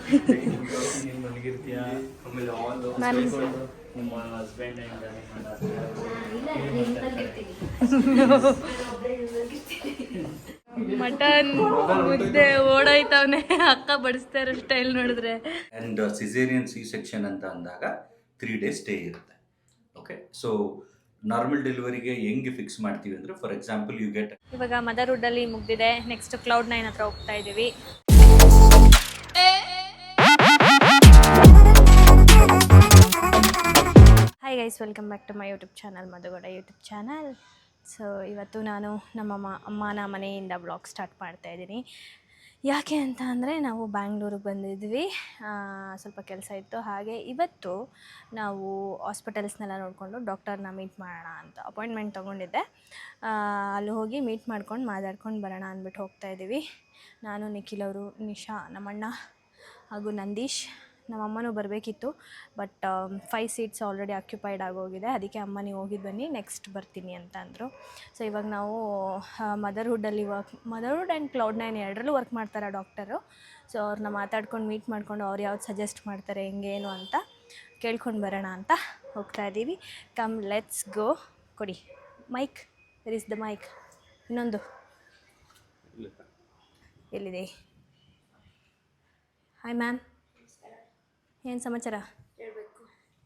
ನೀನು ಮಲಗಿರ್ತೀಯ, ಆಮೇಲೆ ನಿಮ್ಮ ಹಸ್ಬೆಂಡ್ ಮಟನ್ ಮುದ್ದೆ ಓಡಾಯ್ತವನೆ ಅಕ್ಕ ಬಡಿಸ್ತಾ ಇರೋ ಸ್ಟೈಲ್ ನೋಡಿದ್ರೆ. ಆ್ಯಂಡ್ ಸಿಸೇರಿಯನ್ ಸಿ ಸೆಕ್ಷನ್ ಅಂತ ಅಂದಾಗ 3 days ಸ್ಟೇ ಇರುತ್ತೆ. ಓಕೆ, ಸೊ ನಾರ್ಮಲ್ ಡೆಲಿವರಿಗೆ ಹೆಂಗೆ ಫಿಕ್ಸ್ ಮಾಡ್ತೀವಿ ಅಂದರೆ, ಫಾರ್ ಎಕ್ಸಾಂಪಲ್ ಯು ಗೆಟ್ ಇವಾಗ ಮದರ್ಹುಡ್ಡಲ್ಲಿ ಮುಗ್ದಿದೆ, ನೆಕ್ಸ್ಟ್ Cloud9 ಹತ್ರ ಹೋಗ್ತಾ ಇದ್ದೀವಿ. Hi guys, welcome back to my YouTube channel, Madhu Gowda YouTube channel. So ಇವತ್ತು ನಾನು ನಮ್ಮ ಅಮ್ಮನ ಮನೆಯಿಂದ ಬ್ಲಾಗ್ ಸ್ಟಾರ್ಟ್ ಮಾಡ್ತಾ ಇದ್ದೀನಿ. ಯಾಕೆ ಅಂತ ಅಂದರೆ ನಾವು ಬ್ಯಾಂಗ್ಳೂರಿಗೆ ಬಂದಿದ್ವಿ, ಸ್ವಲ್ಪ ಕೆಲಸ ಇತ್ತು. ಹಾಗೆ ಇವತ್ತು ನಾವು ಹಾಸ್ಪಿಟಲ್ಸ್ನೆಲ್ಲ ನೋಡಿಕೊಂಡು ಡಾಕ್ಟರ್ನ ಮೀಟ್ ಮಾಡೋಣ ಅಂತ ಅಪಾಯಿಂಟ್ಮೆಂಟ್ ತೊಗೊಂಡಿದ್ದೆ. ಅಲ್ಲಿ ಹೋಗಿ ಮೀಟ್ ಮಾಡ್ಕೊಂಡು ಮಾತಾಡ್ಕೊಂಡು ಬರೋಣ ಅಂದ್ಬಿಟ್ಟು ಹೋಗ್ತಾ ಇದ್ದೀವಿ. ನಾನು, ನಿಖಿಲ್ ಅವರು, ನಿಶಾ, ನಮ್ಮಣ್ಣ ಹಾಗೂ ನಂದೀಶ್. ನಮ್ಮಮ್ಮನೂ ಬರಬೇಕಿತ್ತು, ಬಟ್ 5 seats ಆಲ್ರೆಡಿ ಆಕ್ಯುಪೈಡ್ ಆಗೋಗಿದೆ. ಅದಕ್ಕೆ ಅಮ್ಮ ನೀವು ಹೋಗಿದ್ದು ಬನ್ನಿ, ನೆಕ್ಸ್ಟ್ ಬರ್ತೀನಿ ಅಂತ ಅಂದರು. ಸೊ ಇವಾಗ ನಾವು ಮದರ್ಹುಡ್ ಆ್ಯಂಡ್ Cloud9 ಎರಡರಲ್ಲೂ ವರ್ಕ್ ಮಾಡ್ತಾರೆ ಡಾಕ್ಟರು. ಸೊ ಅವ್ರನ್ನ ಮಾತಾಡ್ಕೊಂಡು ಮೀಟ್ ಮಾಡ್ಕೊಂಡು ಅವ್ರು ಯಾವ್ದು ಸಜೆಸ್ಟ್ ಮಾಡ್ತಾರೆ, ಹೆಂಗೇನು ಅಂತ ಕೇಳ್ಕೊಂಡು ಬರೋಣ ಅಂತ ಹೋಗ್ತಾ ಇದ್ದೀವಿ. Come let's go. ಕೊಡಿ mike, where is the mike? ಇನ್ನೊಂದು ಎಲ್ಲಿದೆ? ಹಾಯ್ ಮ್ಯಾಮ್, ಏನು ಸಮಾಚಾರ?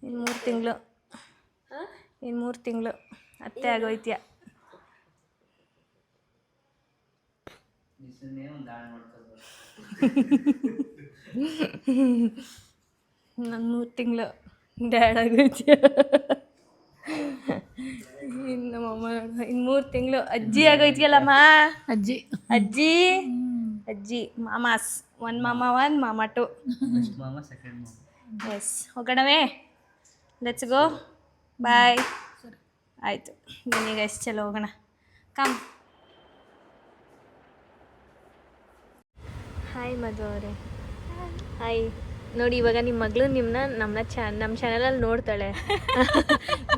ಇನ್ನು 3 ತಿಂಗಳು ಅತ್ತೆ ಆಗೋಯ್ತೀಯ. ನಾನು 3 ತಿಂಗಳು ಡ್ಯಾಡ್ ಆಗೋಯ್ತೀಯ. ಇನ್ನು ನಮ್ಮಮ್ಮ ಇನ್ನು 3 ತಿಂಗಳು ಅಜ್ಜಿ ಆಗೋಯ್ತೀಯಲ್ಲಮ್ಮ. ಅಜ್ಜಿ ಮಾಮಾಸ್, 1 ಮಾಮ 1 ಮಾಮ 2. ಎಸ್, ಹೋಗೋಣವೇ? Let's go. ಬಾಯ್. ಆಯಿತು, ಬನ್ನಿ ಗೈಸ್, ಚಲೋ ಹೋಗೋಣ. ಕಮ್. ಹಾಯ್ ಮಧು ಅವರೇ. ಹಾಯ್. ನೋಡಿ, ಇವಾಗ ನಿಮ್ಮ ಮಗಳು ನಮ್ಮ ಚಾನಲಲ್ಲಿ ನೋಡ್ತಾಳೆ.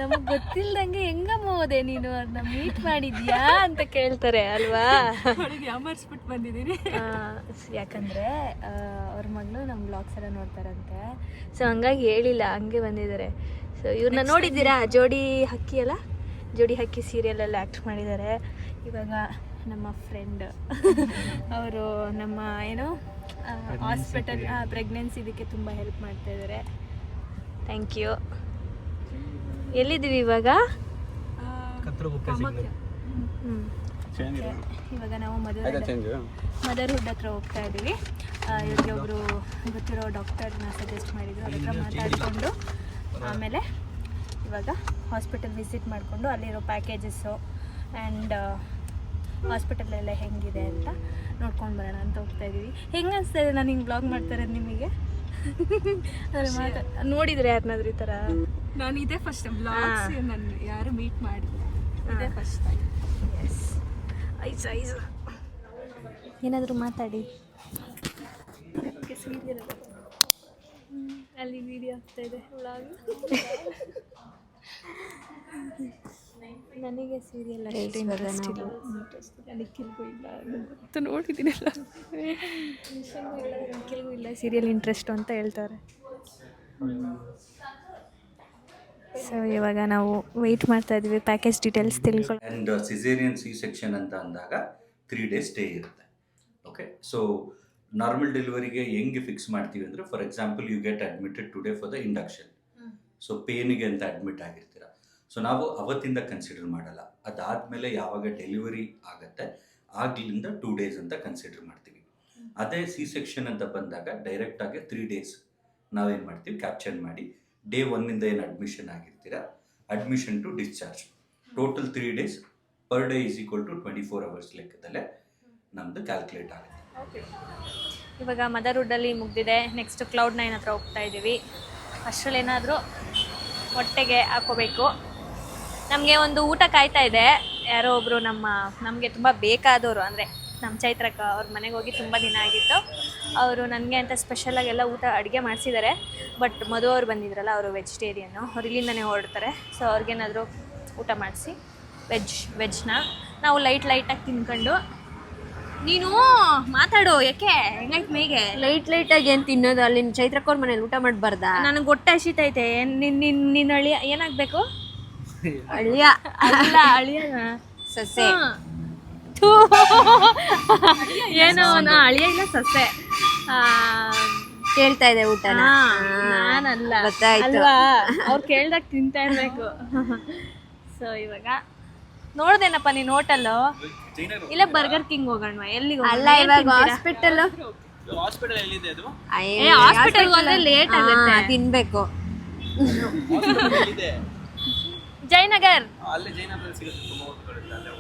ನಮಗೆ ಗೊತ್ತಿಲ್ದಂಗೆ ಹೆಂಗಮ್ಮ ಹೋದೆ ನೀನು, ಅವ್ರನ್ನ ಮೀಟ್ ಮಾಡಿದ್ಯಾ ಅಂತ ಕೇಳ್ತಾರೆ ಅಲ್ವಾ? ಯಾಮರ್ಸ್ಬಿಟ್ಟು ಬಂದಿದ್ದೀನಿ. ಯಾಕಂದರೆ ಅವ್ರ ಮಗಳು ನಮ್ಮ ಬ್ಲಾಗ್ಸ್ ಎಲ್ಲ ನೋಡ್ತಾರಂತೆ. ಸೊ ಹಂಗಾಗಿ ಹೇಳಿಲ್ಲ, ಹಂಗೆ ಬಂದಿದ್ದಾರೆ. ಸೊ ಇವ್ರನ್ನ ನೋಡಿದ್ದೀರಾ? ಜೋಡಿ ಹಕ್ಕಿ ಸೀರಿಯಲಲ್ಲಿ ಆ್ಯಕ್ಟ್ ಮಾಡಿದ್ದಾರೆ. ಇವಾಗ ನಮ್ಮ ಫ್ರೆಂಡ್ ಅವರು ನಮ್ಮ ಹಾಸ್ಪಿಟಲ್ ಪ್ರೆಗ್ನೆನ್ಸಿ ಇದಕ್ಕೆ ತುಂಬ ಹೆಲ್ಪ್ ಮಾಡ್ತಾ ಇದ್ದಾರೆ. Thank you. ಎಲ್ಲಿದ್ದೀವಿ ಇವಾಗ? ಇವಾಗ ನಾವು ಮದರ್ಹುಡ್ ಹತ್ರ ಹೋಗ್ತಾ ಇದ್ದೀವಿ. ಇವ್ರಿಗೆ ಒಬ್ಬರು ಗೊತ್ತಿರೋ ಡಾಕ್ಟರ್ನ ಸಜೆಸ್ಟ್ ಮಾಡಿದ್ರು, ಅವ್ರ ಹತ್ರ ಮಾತಾಡಿಕೊಂಡು ಆಮೇಲೆ ಇವಾಗ ಹಾಸ್ಪಿಟಲ್ ವಿಸಿಟ್ ಮಾಡಿಕೊಂಡು ಅಲ್ಲಿರೋ ಪ್ಯಾಕೇಜಸ್ಸು ಆ್ಯಂಡ್ ಹಾಸ್ಪಿಟಲೆಲ್ಲ ಹೆಂಗಿದೆ ಅಂತ ನೋಡ್ಕೊಂಡು ಬರೋಣ ಅಂತ ಹೋಗ್ತಾ ಇದ್ದೀವಿ. ಹೆಂಗೆ ಅನಿಸ್ತಾ ಇದೆ ನಾನು ಹಿಂಗೆ ಬ್ಲಾಗ್ ಮಾಡ್ತಾರೆ ನಿಮಗೆ? ನೋಡಿದರೆ ಯಾರನ್ನಾದ್ರೂ ಈ ಥರ? ನಾನು ಇದೇ ಫಸ್ಟ್ ಬ್ಲಾಗ್ಸ್, ನಾನು ಯಾರು ಮೀಟ್ ಮಾಡಿಲ್ಲ, ಇದೇ ಫಸ್ಟ್ ಟೈಮ್. ಎಸ್, ಐಸ್ ಏನಾದರೂ ಮಾತಾಡಿ. ಸೀರಿಯಲ್ ಅಲ್ಲಿ ವಿಡಿಯೋ ಆಗ್ತಾ ಇದೆ ಬ್ಲಾಗ್. ನನಗೆ ಸೀರಿಯಲ್ ಅಷ್ಟೇ ಇಂಟ್ರೆಸ್ಟ್ ಇಲ್ಲ, ನಿಖಿಲ್ಗೂ ಇಲ್ಲ ಅಂತ ನೋಡಿದ್ದೀನಲ್ಲ. ನಿಖಿಲ್ಗೂ ಇಲ್ಲ ಸೀರಿಯಲ್ ಇಂಟ್ರೆಸ್ಟು ಅಂತ ಹೇಳ್ತಾರೆ. ಸೊ ಇವಾಗ ನಾವು ವೆಯ್ಟ್ ಮಾಡ್ತಾ ಇದ್ದೀವಿ, ಪ್ಯಾಕೇಜ್ ಡೀಟೇಲ್ಸ್ ತಿಳ್ಕೊಳ್ಳಿ. ಆ್ಯಂಡ್ ಸಿಸೇರಿಯನ್ ಸಿ ಸೆಕ್ಷನ್ ಅಂತ ಅಂದಾಗ 3 days ಸ್ಟೇ ಇರುತ್ತೆ. ಓಕೆ, ಸೊ ನಾರ್ಮಲ್ ಡೆಲಿವರಿಗೆ ಹೆಂಗೆ ಫಿಕ್ಸ್ ಮಾಡ್ತೀವಿ ಅಂದರೆ, for example you get admitted today for the induction. So ಪೇನಿಗೆ ಅಂತ ಅಡ್ಮಿಟ್ ಆಗಿರ್ತೀರ. ಸೊ ನಾವು ಅವತ್ತಿಂದ ಕನ್ಸಿಡರ್ ಮಾಡಲ್ಲ. ಅದಾದಮೇಲೆ ಯಾವಾಗ ಡೆಲಿವರಿ ಆಗುತ್ತೆ ಆಗ್ಲಿಂದ 2 days ಅಂತ ಕನ್ಸಿಡರ್ ಮಾಡ್ತೀವಿ. ಅದೇ ಸಿ ಸೆಕ್ಷನ್ ಅಂತ ಬಂದಾಗ ಡೈರೆಕ್ಟಾಗಿ 3 days ನಾವೇನು ಮಾಡ್ತೀವಿ, ಕ್ಯಾಪ್ಚರ್ ಮಾಡಿ ಡೇ 1 ಏನು ಅಡ್ಮಿಷನ್ ಆಗಿರ್ತೀರ, admission to discharge, total 3 days per day is equal to 24 hours ಲೆಕ್ಕದಲ್ಲೇ ನಮ್ಮದು ಕ್ಯಾಲ್ಕುಲೇಟ್ ಆಗುತ್ತೆ. ಇವಾಗ ಮದರ್ಹುಡ್ಡಲ್ಲಿ ಮುಗ್ದಿದೆ, ನೆಕ್ಸ್ಟ್ Cloud9 ಹತ್ರ ಹೋಗ್ತಾ ಇದ್ದೀವಿ. ಅಷ್ಟರಲ್ಲಿ ಏನಾದರೂ ಹೊಟ್ಟೆಗೆ ಹಾಕೋಬೇಕು. ನಮಗೆ ಒಂದು ಊಟ ಕಾಯ್ತಾ ಇದೆ. ಯಾರೋ ಒಬ್ಬರು ನಮಗೆ ತುಂಬ ಬೇಕಾದವರು, ಅಂದರೆ ನಮ್ಮ ಚೈತ್ರಕ್ಕ ಅವ್ರ ಮನೆಗೆ ಹೋಗಿ ತುಂಬ ದಿನ ಆಗಿತ್ತು. ಅವರು ನನಗೆ ಅಂತ ಸ್ಪೆಷಲಾಗೆಲ್ಲ ಊಟ ಅಡುಗೆ ಮಾಡಿಸಿದ್ದಾರೆ. ಬಟ್ ಮಧು ಅವ್ರು ಬಂದಿದ್ರಲ್ಲ, ಅವರು ವೆಜಿಟೇರಿಯನ್ನು, ಅವ್ರು ಇಲ್ಲಿಂದನೇ ಹೊರಡ್ತಾರೆ. ಸೊ ಅವ್ರಿಗೇನಾದರೂ ಊಟ ಮಾಡಿಸಿ ವೆಜ್ನ ನಾವು ಲೈಟಾಗಿ ತಿನ್ಕೊಂಡು ನೀನು ಮಾತಾಡು, ಯಾಕೆ ಹೆಂಗೈತೆ ಮೇಗೆ? ಲೈಟ್ ಆಗಿ ಏನು ತಿನ್ನೋದು? ಅಲ್ಲಿ ಚೈತ್ರಕ್ಕವ್ರ ಮನೇಲಿ ಊಟ ಮಾಡಬಾರ್ದಾ? ನನಗೆ ಹೊಟ್ಟೆ ಹಸಿತೈತೆ. ನಿನ್ನ ಅಳಿಯ ಏನಾಗಬೇಕು? ಅಳಿಯ ಅಲ್ಲ, ಅಳಿಯನ ಸೊಸೆ. ಏನೋ ಅಳಿಯ ಇಲ್ಲ ಸೊಸೆ. ಕೇಳ್ತಾ ಇದೆ ಊಟನ? ನಾನಲ್ಲ, ಗೊತ್ತಾಯ್ತು ಅಲ್ವಾ? ಅವ್ರು ಕೇಳ್ದಾಗ ತಿಂತಾ ಇರ್ಬೇಕು. ಸೊ ಇವಾಗ ನೋಡ್ದೇನಪ್ಪ ನೀನು ಹೋಟೆಲ್ಲು? ಇಲ್ಲ ಬರ್ಗರ್ ಕಿಂಗ್ ಹೋಗೋಣ. ಎಲ್ಲಿಗೆ? ಅಲ್ಲ, ಇವಾಗ ಹಾಸ್ಪಿಟಲ್ ಎಲ್ಲಿದೆ ಅದು? ಹಾಸ್ಪಿಟಲ್ ಹೋದ್ರೆ ಲೇಟ್ ಆಗುತ್ತೆ. ತಿನ್ಬೇಕು. ಜಯನಗರ್. ಅಲ್ಲೇ ಜೈನಗರದಲ್ಲಿ ಸಿಗುತ್ತೆ, ತುಂಬಾ ಹೋಟೆಲ್ಗಳಿದೆ ಅಲ್ಲೇ.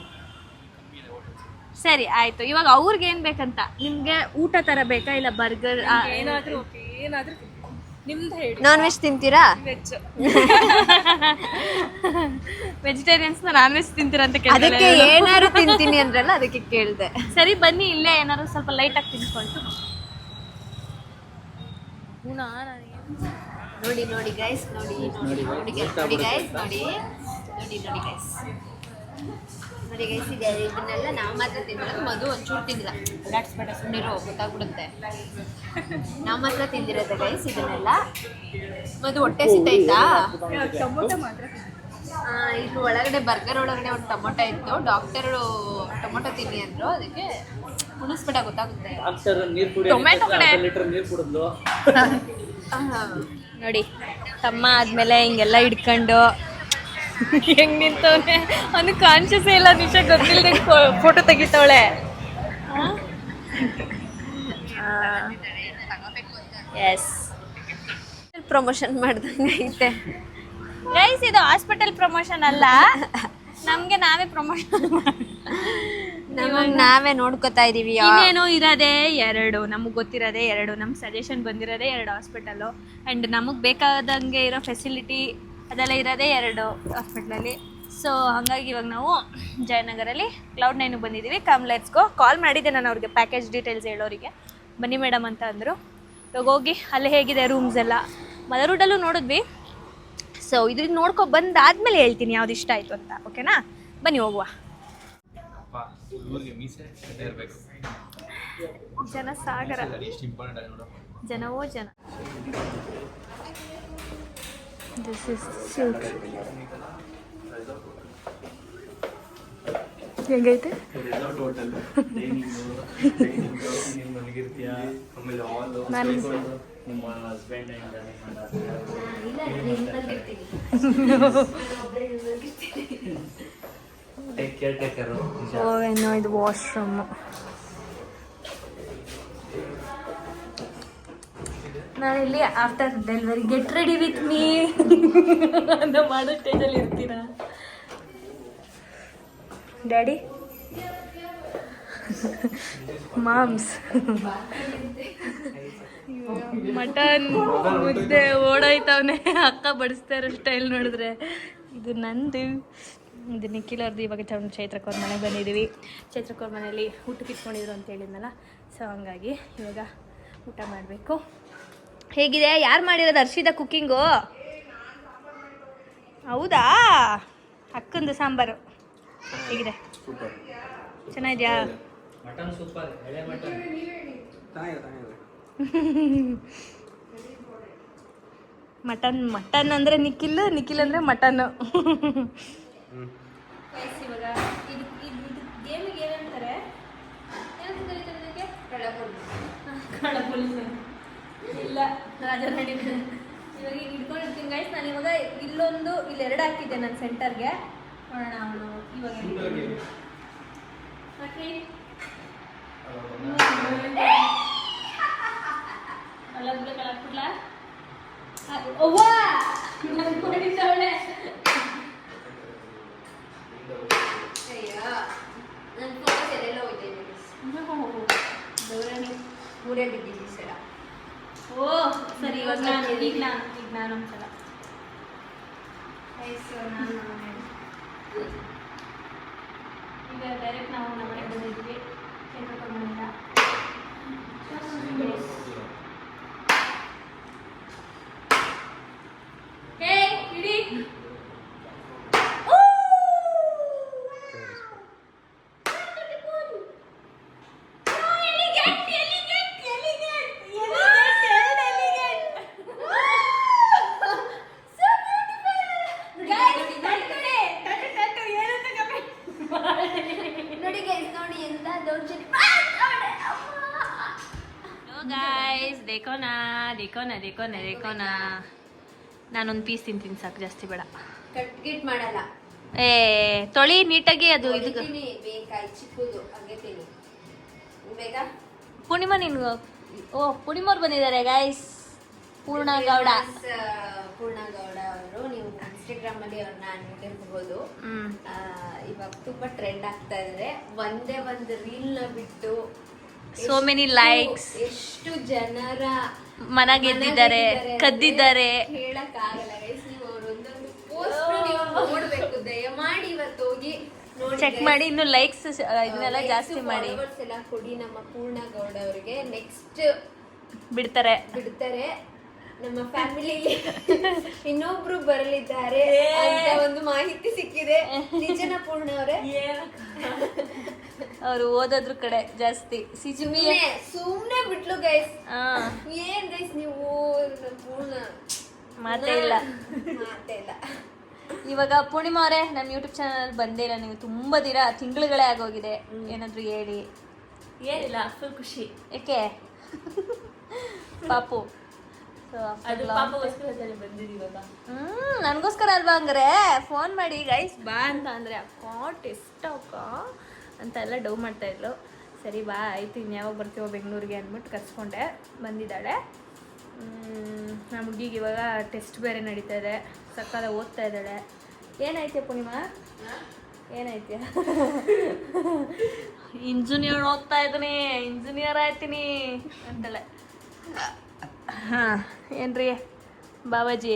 ಸರಿ ಆಯ್ತು. ಇವಾಗ ಅವ್ರಿಗೆ ಏನ್ ಬೇಕಂತ? ನಿಮ್ಗೆ ಊಟ ತರ ಬೇಕಾ ಇಲ್ಲ ಬರ್ಗರ್? ಏನಾದ್ರೂ ನಿಮ್ದು ಹೇಳಿ. ನಾನ್ ವೆಜ್ ತಿಂತೀರಾ? ವೆಜ್. ವೆಜಿಟೇರಿಯನ್ಸ್ ನಾನ್ ವೆಜ್ ತಿಂತೀರಾ ಅಂತ ಅದಕ್ಕೆ ಏನಾದ್ರು ತಿಂತೀನಿ ಅಂದ್ರಲ್ಲ, ಅದಕ್ಕೆ ಕೇಳ್ದೆ. ಸರಿ ಬನ್ನಿ, ಇಲ್ಲೇ ಏನಾದ್ರು ಸ್ವಲ್ಪ ಲೈಟ್ ಆಗಿ ತಿನ್ಕೊಂಡು. ನೋಡಿ ಗೈಸ್, ನೋಡಿ ಗೈಸ್, ಇದೆ. ಇದನ್ನೆಲ್ಲ ನಾವು ಮಾತ್ರ ತಿಂದಿರೋದು. ಮಧು ಒಂಚೂರು ತಿಂದಿಲ್ಲ. ಬೇಡ ಸುಮ್ಮನಿರೋ, ಗೊತ್ತಾಗ್ಬಿಡುತ್ತೆ. ನಾವು ಮಾತ್ರ ತಿಂದಿರೋದು ಗೈಸ್ ಇದನ್ನೆಲ್ಲ. ಮಧು ಹೊಟ್ಟೆ ಸಿಗ್ತೈತಾ? ಟೊಮೊಟೊ ಮಾತ್ರ. ಇದು ಒಳಗಡೆ ಬರ್ಗರ್ ಒಳಗಡೆ ಒಂದು ಟೊಮೊಟೊ ಇತ್ತು. ಡಾಕ್ಟರು ಟೊಮೊಟೊ ತಿನ್ನಿ ಅಂದ್ರು, ಅದಕ್ಕೆ ಉಣಿಸ್ಬೇಡ, ಗೊತ್ತಾಗುತ್ತೆ. ಟೊಮೆಟೊ ಕಡೆ ಲೀಟರ್ ನೀರು ಕುಡಿದ್ಲು. ನೋಡಿ, ತಮ್ಮ ಆದ್ಮೇಲೆ ಹಿಂಗೆಲ್ಲ ಹಿಡ್ಕೊಂಡು ಹೆಂಗ್ ನಿಂತವನೆ. ಅವನು ಕಾನ್ಶಿಯಸ್ ಇಲ್ಲ. ನಿಶಾ ಗೊತ್ತಿಲ್ಲದೆ ಫೋಟೋ ತೆಗಿತಾವಳೆ. ಎಸ್, ಪ್ರಮೋಷನ್ ಮಾಡ್ದಂಗೆ ಐತೆ ಗೈಸ್. ಇದು ಹಾಸ್ಪಿಟಲ್ ಪ್ರಮೋಷನ್ ಅಲ್ಲ, ನಮ್ಗೆ ನಾವೇ ಪ್ರಮೋಷನ್. ನಾವೇ ನೋಡ್ಕೊತಾ ಇದೀವಿ. ಇನ್ನೇನು ಇರೋದೇ 2, ನಮಗೆ ಗೊತ್ತಿರೋದೇ 2, ನಮ್ಗೆ ಸಜೆಷನ್ ಬಂದಿರೋದೇ 2 ಹಾಸ್ಪಿಟಲು. ಆ್ಯಂಡ್ ನಮಗೆ ಬೇಕಾದಂಗೆ ಇರೋ ಫೆಸಿಲಿಟಿ ಅದೆಲ್ಲ ಇರೋದೇ 2 ಹಾಸ್ಪಿಟ್ಲಲ್ಲಿ. ಸೊ ಹಾಗಾಗಿ ಇವಾಗ ನಾವು ಜಯನಗರಲ್ಲಿ Cloud9 ಬಂದಿದ್ದೀವಿ. ಕಮ್ ಲೆಟ್ಸ್ ಗೋ. ಕಾಲ್ ಮಾಡಿದ್ದೆ ನಾನು ಅವ್ರಿಗೆ, ಪ್ಯಾಕೇಜ್ ಡೀಟೇಲ್ಸ್ ಹೇಳೋರಿಗೆ. ಬನ್ನಿ ಮೇಡಮ್ ಅಂತ ಅಂದರು. ಇವಾಗ ಹೋಗಿ ಅಲ್ಲಿ ಹೇಗಿದೆ ರೂಮ್ಸ್ ಎಲ್ಲ ಮದರೂಟಲ್ಲೂ ನೋಡಿದ್ವಿ. ಸೊ ಇದು ನೋಡ್ಕೊ ಬಂದಾದ್ಮೇಲೆ ಹೇಳ್ತೀನಿ ಯಾವ್ದು ಇಷ್ಟ ಆಯಿತು ಅಂತ. ಓಕೆನಾ? ಬನ್ನಿ ಹೋಗುವ. ಜನ ಸಾಗರ, ಜನವೋ ಜನ. This is silk. ಹೆಂಗೈತೆ? ರೆಸಾರ್ಟ್ ಹೋಟೆಲ್, ನೀನು ಮಲಗಿರ್ತೀಯ, ಆಮೇಲೆ ಹಾಲ್ ನಿಮ್ಮ ಹಸ್ಬೆಂಡ್ ಕೇರ್ ಟೇಕರು. ಏನೋ ಇದು ವಾಶ್ರೂಮು. ನಾನಿಲ್ಲಿ after delivery get ready with me ಅಂತ ಮಾಡೋ ಸ್ಟೇಜಲ್ಲಿ ಇರ್ತೀರಾ ಡ್ಯಾಡಿ? ಮಾಮ್ಸ್ ಮಟನ್ ಮುದ್ದೆ ಓಡೋಯ್ತವನೆ. ಅಕ್ಕ ಬಡಿಸ್ತಾ ಇರೋ ಸ್ಟೈಲ್ ನೋಡಿದ್ರೆ. ಇದು ನಂದು, ಇದು ನಿಖಿಲ್ ಅವ್ರದ್ದು. ಇವಾಗ ಚೈತ್ರಕ್ಕವ್ರ ಮನೆಗೆ ಬಂದಿದ್ದೀವಿ. ಚೈತ್ರಕ್ಕವ್ರ ಮನೇಲಿ ಊಟಕ್ಕೆ ಇಟ್ಕೊಂಡಿದ್ರು ಅಂತ ಹೇಳಿದ್ನಲ್ಲ. ಸೊ ಹಂಗಾಗಿ ಇವಾಗ ಊಟ ಮಾಡಬೇಕು. ಹೇಗಿದೆ? ಯಾರು ಮಾಡಿರೋದು? ಹರ್ಷಿದ ಕುಕ್ಕಿಂಗು? ಹೌದಾ? ಅಕ್ಕಂದು ಸಾಂಬಾರು ಹೇಗಿದೆ? ಚೆನ್ನಾಗಿದೆಯಾ? ಮಟನ್ ಸೂಪರ್, ಎಳೆ ಮಟನ್. ಮಟನ್ ಅಂದರೆ ನಿಖಿಲ್ ಅಂದರೆ ಮಟನ್ನು. ಇವಾಗ ಇದು ಗೇಮಿಗೆ ಏನಂತಾರೆ? ಇಲ್ಲ, ರಾಜರಾಣಿ. ಇವಾಗ ಈಗ ಇಟ್ಕೊಂಡಿರ್ತೀನಿ ಗೈಸ್. ನಾನು ಇವಾಗ ಇಲ್ಲೊಂದು, ಇಲ್ಲಿ 2 ಹಾಕಿದ್ದೆ ನನ್ನ ಸೆಂಟರ್ಗೆ. ನೋಡೋಣ ಅವನು ಇವಾಗ ಹಾಕಿ ಕಲಾಕ್ಬಿಡ್ಲ. ಅವ್ವಾ ನನ್ಕೊಂಡಿದ್ದವಳೆ. ಮೂರೇ ಬಿದ್ದಿದ್ದೀವಿ ಸರ. ಓ ಸರಿ, ಇವಾಗ ನಾನು ಒಂದ್ಸಲ ಈಗ ಡೈರೆಕ್ಟ್ ನಾವು ನಮ್ಮ ಮನೆಗೆ ಬಂದಿದ್ವಿ. ಚೈತ್ರಕ್ಕವ್ರ ಮನೆಯಿಂದ. ಹೇ ಇಡಿ. ದೇಕೋನಾ ದೇಕೋನಾ ದೇಕೋನಾ ದೇಕೋನಾ. ನಾನೊಂದು ಪೀಸ್ ತಿಂತೀನಿ ಸಾಕು, ಜಾಸ್ತಿ ಬೇಡ. ಕಟ್ ಗಿಟ್ ಮಾಡಲ್ಲ. ಏ ತೊಳಿ ನೀಟಾಗಿ, ಅದು ಇದು ಬೇಕಾಯ್ ಚಿಕ್ಕದು ಹಂಗೆ ತಿನ್ನಿ ಬೇಗ. ಪೂರ್ಣಿಮಾ ನೀನು, ಓ ಪೂರ್ಣಿಮವ್ರು ಬಂದಿದ್ದಾರೆ ಗೈಸ್. ಪೂರ್ಣ ಗೌಡ ಅವರು, ನೀವು ಇನ್ಸ್ಟಾಗ್ರಾಮ್ ಅಲ್ಲಿ ಅವ್ರನ್ನ ನೋಡಿರ್ಬಹುದು. ಇವಾಗ ತುಂಬಾ ಟ್ರೆಂಡ್ ಆಗ್ತಾ ಇದಾರೆ. ಒಂದೇ ಒಂದು ರೀಲ್ ನ ಬಿಟ್ಟು ಸೋ ಮೆನಿ ಲೈಕ್ಸ್, ಎಷ್ಟು ಜನರ ಮನ ಗೆದ್ದಿದ್ದಾರೆ, ಕದ್ದಿದ್ದಾರೆ. ಹೇಳಕ್ ಆಗಲ್ಲ ಗೈಸ್. ನೀವು ಅವ್ರ ಒಂದೊಂದು ಪೋಸ್ಟ್ ನೀವು ನೋಡ್ಬೇಕು. ದಯಮಾಡಿ ಇವತ್ತು ಹೋಗಿ ಚೆಕ್ ಮಾಡಿ, ಇನ್ನು ಲೈಕ್ಸ್ ಇದನ್ನೆಲ್ಲ ಜಾಸ್ತಿ ಮಾಡಿ. ಎಲ್ಲ ಕೊಡಿ ನಮ್ಮ ಪೂರ್ಣ ಗೌಡ ಅವರಿಗೆ. ನೆಕ್ಸ್ಟ್ ಬಿಡ್ತಾರೆ. ನಮ್ಮ ಫ್ಯಾಮಿಲಿಲಿ ಇನ್ನೊಬ್ರು ಬರಲಿದ್ದಾರೆ ಅಂತ ಒಂದು ಮಾಹಿತಿ ಸಿಕ್ಕಿದೆ. ನಿಜನ ಪೂರ್ಣ ಅವರೇ? ಅವರು ಓದೋದ್ರ ಕಡೆ ಜಾಸ್ತಿ. ಸುಮ್ನೆ ಬಿಟ್ಲು ಗೈಸ್. ಏನ್ ಗೈಸ್ ನೀವು, ಪೂರ್ಣ ಮಾತೇ ಇಲ್ಲ. ಇವಾಗ ಪೂರ್ಣಿಮಾ ಅವರೇ, ನಮ್ಮ ಯೂಟ್ಯೂಬ್ ಚಾನಲ್ ಬಂದೇ ಇಲ್ಲ ನೀವು. ತುಂಬ ತಿಂಗಳುಗಳೇ ಆಗೋಗಿದೆ. ಏನಾದ್ರು ಹೇಳಿ. ಏನಿಲ್ಲ, ಫುಲ್ ಖುಷಿ. ಏಕೆ? ಪಾಪು ಅದು ಪಾಪಗೋಸ್ಕರ ಬಂದಿದ್ದೀವಿ ಇವಾಗ. ನನಗೋಸ್ಕರ ಅಲ್ವಾ? ಹಂಗಾರೆ ಫೋನ್ ಮಾಡಿ ಗೈಸ್ ಬಾ ಅಂತ ಅಂದರೆ ಅಕ್ಕ ಟೆಸ್ಟ್ ಅಕ್ಕ ಅಂತೆಲ್ಲ ಡೌ ಮಾಡ್ತಾಯಿದ್ರು. ಸರಿ ಬಾ ಆಯಿತು, ಇನ್ಯಾವಾಗ ಬರ್ತೀವೋ ಬೆಂಗಳೂರಿಗೆ ಅಂದ್ಬಿಟ್ಟು ಕರ್ಸ್ಕೊಂಡೆ. ಬಂದಿದ್ದಾಳೆ. ನಮ್ಮ ಹುಡುಗಿಗೆ ಇವಾಗ ಟೆಸ್ಟ್ ಬೇರೆ ನಡೀತಾ ಇದೆ. ಸಕಾಲ ಓದ್ತಾ ಇದ್ದಾಳೆ. ಏನಾಯ್ತು ಪೂರ್ಣಿಮಾ? ಏನಾಯ್ತು? ಇಂಜಿನಿಯರ್ ಓದ್ತಾ ಇದ್ದೀನಿ, ಇಂಜಿನಿಯರ್ ಆಯ್ತೀನಿ ಅಂತಾಳೆ. ಹಾಂ ಏನ್ರಿ ಬಾಬಾಜಿ?